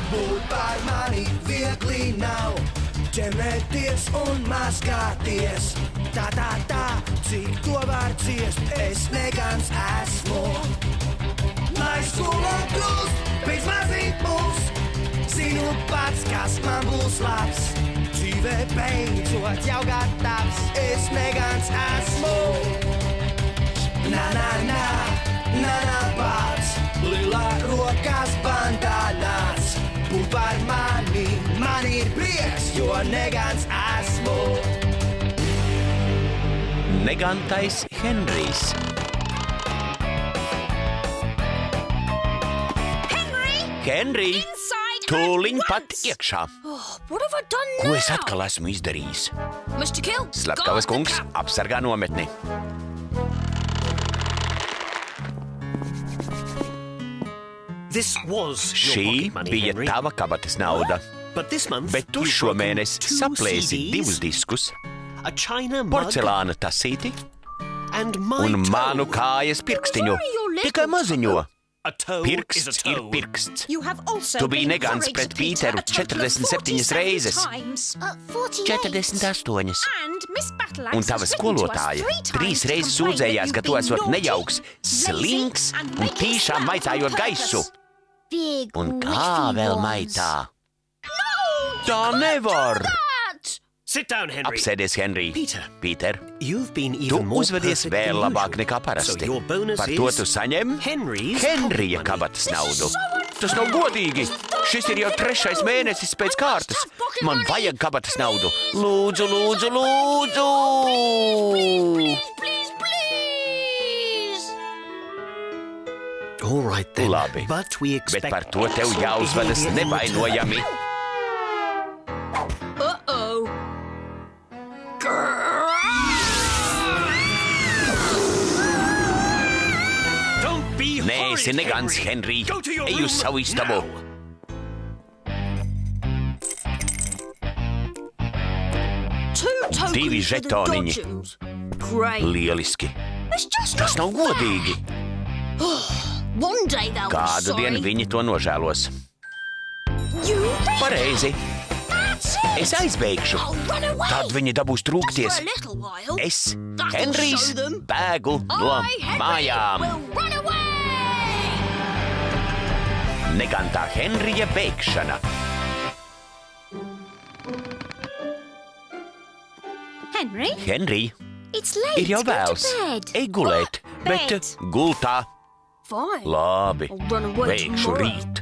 Būt par mani viegli nav, ķemēties un mazgāties. Tā, cik to var ciest, es negans esmu. Lai skula kļūst pēc mazīt mūs, zinu pats, kas man būs labs. Dzīvē beidzot jau gatavs, es negans esmu. Na, pats, lilā rokas bandānās. Būt par mani, man ir prieks, jo negans esmu. Negantais Henrijs. Henry, tūliņ pat iekšā. Ko es atkal esmu izdarījis? Slepkavas kungs apsargā nometni. Šī bija tava kabatas nauda, bet tu šomēnes saplēsi 2 diskus, porcelāna tasīti un manu kājas pirkstiņu. Tikai maziņo. Pirksts ir pirksts. Tu biji negans pret Pīteru 47 reizes. 48. Un tava skolotāja 3 reizes sūdzējās, ka tu esot nejauks, slinks un tīšām maitājot gaisu. Un kā vēl maitā? Tā nevar! Apsēdies, Henry. Pīter, tu uzvedies vēl labāk nekā parasti. Par to tu saņem Henrija kabatas naudu. Tas nav godīgi. Šis ir jau 3. mēnesis pēc kārtas. Man vajag kabatas naudu. Lūdzu, lūdzu, lūdzu! Labi, bet par to tev jāuzvedas nevainojami. Nē, esi negans, Henry. Ej uz savu istabu. Divi žetoniņi. Lieliski. Tas nav godīgi. Kādu dienu viņi to nožēlos. Pareizi. Es aizbēgšu. Tad viņi dabūs trūkties. Es, Henrijs, bēgu no mājām. Negantā Henrija bēgšana. Henry, ir jau vēls. Ej gulēt, bet gultā. Labi, bēgšu rīt.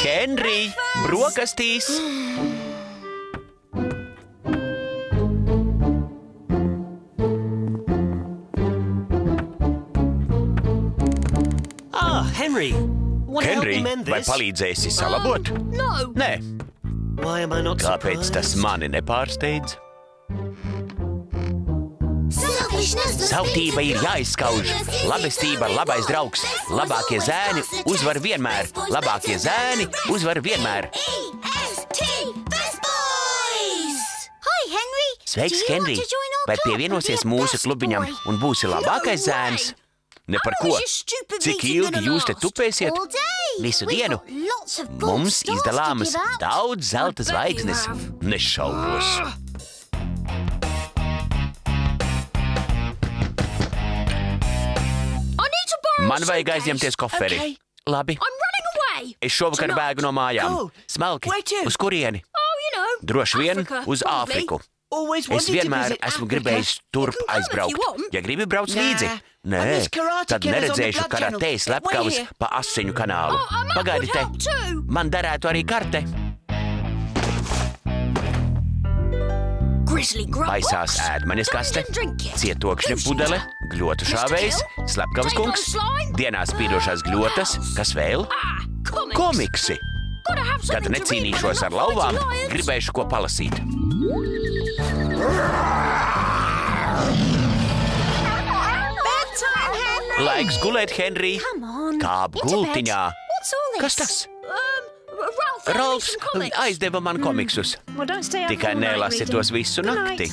Henry, brokastīs! Henry, vai palīdzēsi salabot? Nē. Kāpēc tas mani nepārsteidz? Sautība ir jāizskauž. Labestība, labais draugs. Labākie zēni uzvar vienmēr. Labākie zēni uzvar vienmēr. Sveiks, Henry! Vai pievienosies mūsu klubiņam un būsi labākais zēns? Ne par ko. Cik ilgi jūs te tupēsiet? Visu dienu. Mums izdalāmas daudz zelta zvaigznes. Nešaubos. Man vajag aizņemties koferi. Labi. Es šovakar bēgu no mājām. Smalki. Uz kurieni? Droši vien uz Āfriku. Es vienmēr esmu gribējis turp aizbraukt. Ja gribi brauc līdzi? Nē, tad neredzēšu karatē slepkavas pa Asiņu kanālu. Pagaidi te, man derētu arī karte. Aizsās ēdmaņas kaste, cietokšņa pudele, gļotu šāvējs, slepkavas kungs, dienā spīdošās gļotas, kas vēl? Komiksi! Kad necīnīšos ar lauvām, gribēšu ko palasīt. Laiks gulēt, Henry. Kāp gultiņā. Kas tas? Ralfs aizdeva man komiksus. Tikai nelasi tos visu nakti.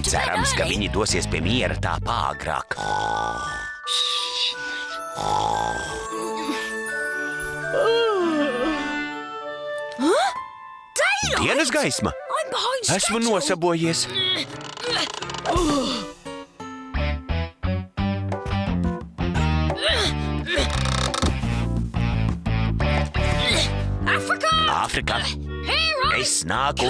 Cerams, ka viņi dosies pie miera tā pāgrāk. Dienas gaisma! Esmu nosabojies! Āfrika! Es nāku!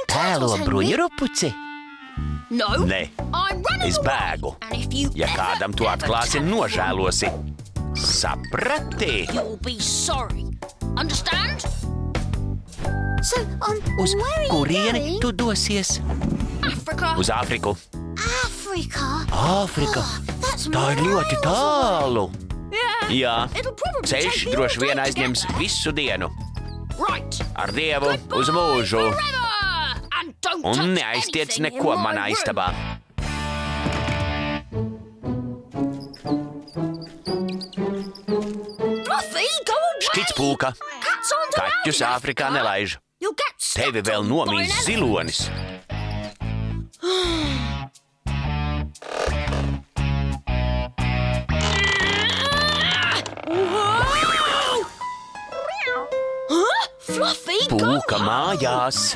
Tēlo bruņurupuci? Nē, es bēgu. Ja kādam tu atklāsi, nožēlosi. Saprati? Uz kurieni tu dosies? Uz Āfriku. Āfrika? Tā ir ļoti tālu. Jā, ceļš droši vien aizņems visu dienu. Ar Dievu uz mūžu. Un neaiztiec neko manā istabā. Šķicpūka. Kaķus Āfrikā nelaiž. Tevi vēl nomīs zilonis. Pūka mājās.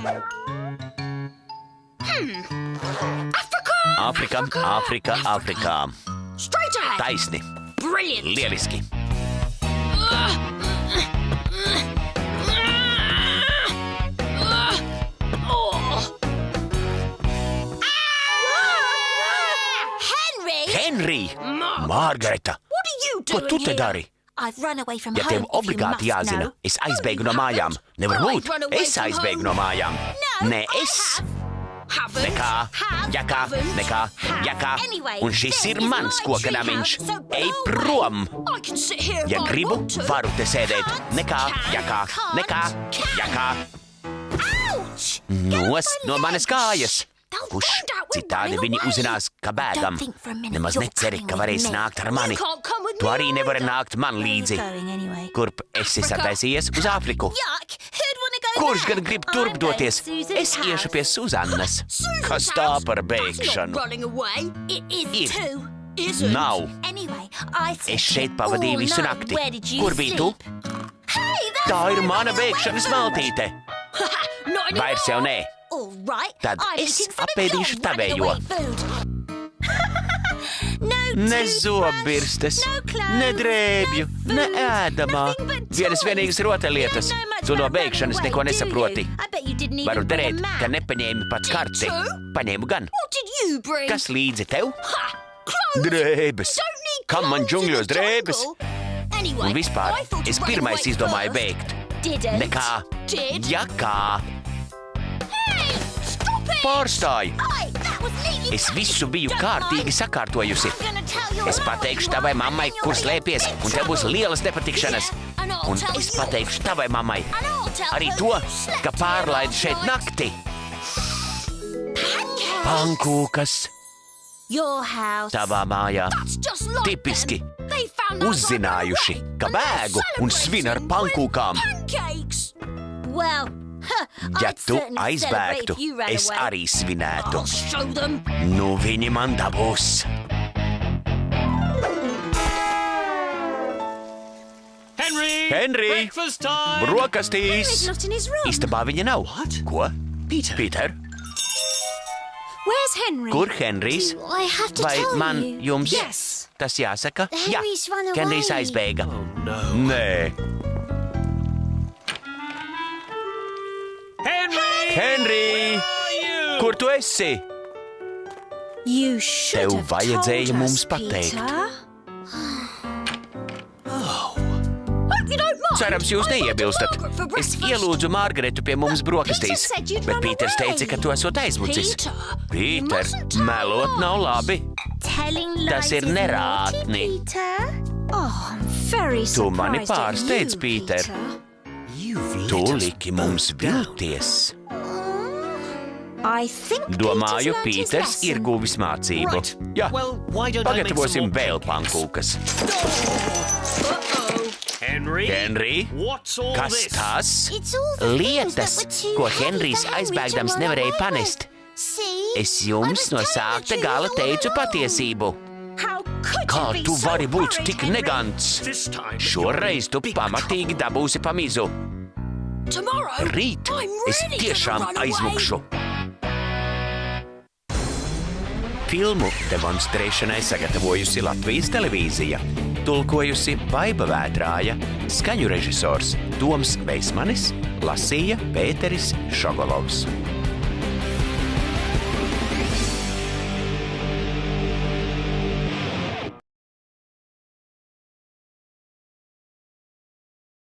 Āfrika, Āfrika, Āfrikā. Taisni. Lieliski. Henry! Margareta! Ko tu te dari? Ja tev obligāti jāzina, es aizbēgu no mājām. Nevar būt. Es aizbēgu no mājām. Nē, es. Nekā, jakā, nekā, jakā. Un šis ir mans kokanamiņš. Ej prom! Ja gribu, varu te sēdēt. Nekā, jakā, nekā, jakā. Nost no manas kājas! Kuš, citādi viņi uzzinās, ka bēgam. Nemaz neceri, ka varēs nākt ar mani. Tu arī nevari nākt man līdzi. Kurp esi sataisījies uz Āfriku? Kurš gan grib turp doties? Es iešu pie Suzannas. Kas tā par bēgšanu? Ir. Nav. Es šeit pavadīju visu nakti. Kur biji tu? Tā ir mana bēgšanas maltīte. Vairs jau nē. Tad es apēdīšu tavējo. Ne zobbirstes, ne drēbju, ne ēdamā. Vienas vienīgas rotaļlietas. Tu no bēgšanas neko nesaproti. Varu derēt, ka nepaņēmi pat karti. Paņēmu gan. Kas līdzi tev? Drēbes. Kam man džungļos drēbes? Un vispār, es pirmais izdomāju bēgt. Nekā, jakā. Pārstāj! Es visu biju kārtīgi sakārtojusi. Es pateikšu tavai mammai, kur slēpies, un tev būs lielas nepatikšanas. Un es pateikšu tavai mammai arī to, ka pārlaidi šeit nakti. Pankūkas. Tavā mājā. Tipiski. Uzzinājuši, ka bēgu un svin ar pankūkām. Ja tu aizbēgtu, es arī svinētu. Nu viņi man dabūs. Henry! Brokastīs! Istabā viņa nav. Ko? Peter? Kur Henrijs? Vai man jums tas jāsaka? Jā, Henrijs aizbēga. Nē. Henry! Kur tu esi? Tev vajadzēja mums pateikt. Cerams, jūs neiebilstat. Es ielūdzu Margaretu pie mums brokastīs, bet Pīters teica, ka tu esot aizmucis. Pīter, melot nav labi. Tas ir nerātni. Tu mani pārsteidz, Pīter. Tu liki mums vilties. Domāju, Pīters ir guvis mācību. Jā, pagatavosim vēl pankūkas. Henry, kas tas? Lietas, ko Henrijs aizbēgdams nevarēja panest. Es jums no sākta gala teicu patiesību. Kā tu vari būt tik negants? Šoreiz tu pamatīgi dabūsi pa mizu. Rīt es tiešām aizmukšu. Filmu demonstrēšanai sagatavojusi Latvijas televīzija, tulkojusi Baiba Vētrāja, skaņu režisors Toms Veismanis, lasīja Pēteris Šogolovs.